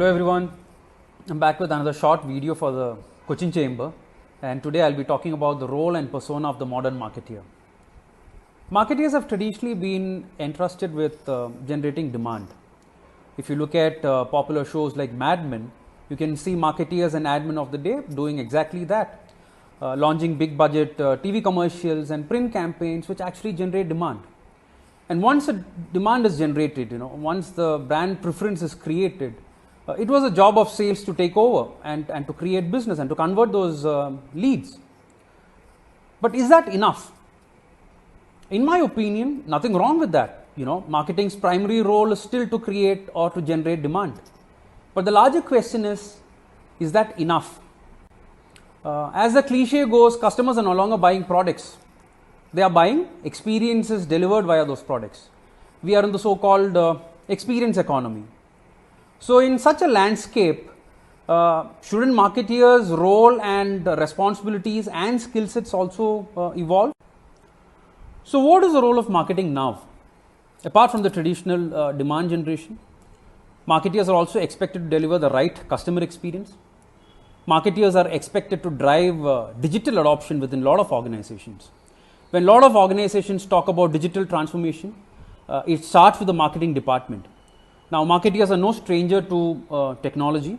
Hello everyone, I'm back with another short video for the Cochin Chamber, and today I'll be talking about the role and persona of the modern marketeer. Marketeers have traditionally been entrusted with generating demand. If you look at popular shows like Mad Men, you can see marketeers and admin of the day doing exactly that, launching big budget TV commercials and print campaigns which actually generate demand. And once a demand is generated, once the brand preference is created, it was a job of sales to take over and to create business and to convert those leads. But is that enough? In my opinion, nothing wrong with that. Marketing's primary role is still to create or to generate demand. But the larger question is that enough? As the cliche goes, customers are no longer buying products. They are buying experiences delivered via those products. We are in the so-called experience economy. So in such a landscape, shouldn't marketeers' role and responsibilities and skill sets also evolve? So what is the role of marketing now? Apart from the traditional demand generation, marketeers are also expected to deliver the right customer experience. Marketeers are expected to drive digital adoption within a lot of organizations. When a lot of organizations talk about digital transformation, it starts with the marketing department. Now, marketeers are no stranger to technology,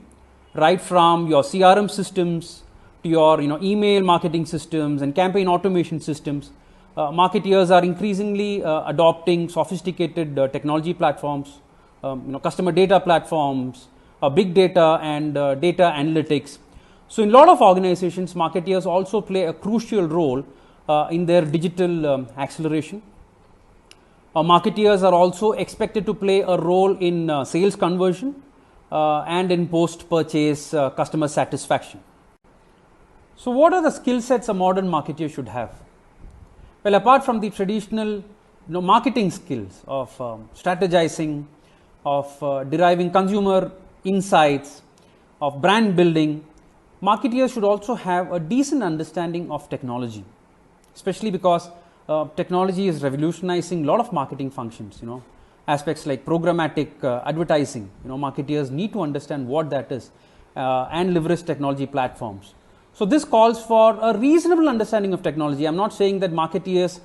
right from your CRM systems to your email marketing systems and campaign automation systems. Marketeers are increasingly adopting sophisticated technology platforms, customer data platforms, big data and data analytics. So, in a lot of organizations, marketeers also play a crucial role in their digital acceleration. Marketeers are also expected to play a role in sales conversion and in post-purchase customer satisfaction. So what are the skill sets a modern marketeer should have? Well, apart from the traditional marketing skills of strategizing, of deriving consumer insights, of brand building, marketeers should also have a decent understanding of technology, especially because technology is revolutionizing a lot of marketing functions, aspects like programmatic advertising. Marketeers need to understand what that is and leverage technology platforms. So this calls for a reasonable understanding of technology. I'm not saying that marketeers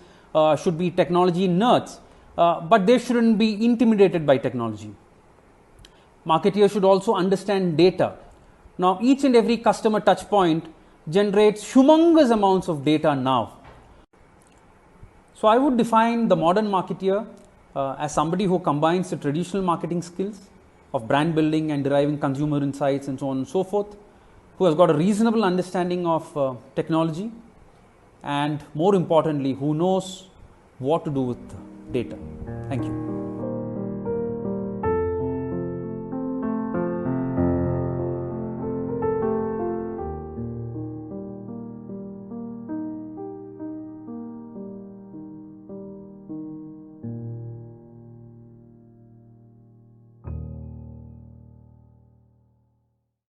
should be technology nerds, but they shouldn't be intimidated by technology. Marketeers should also understand data. Now, each and every customer touch point generates humongous amounts of data now. So I would define the modern marketeer as somebody who combines the traditional marketing skills of brand building and deriving consumer insights and so on and so forth, who has got a reasonable understanding of technology, and more importantly, who knows what to do with data. Thank you.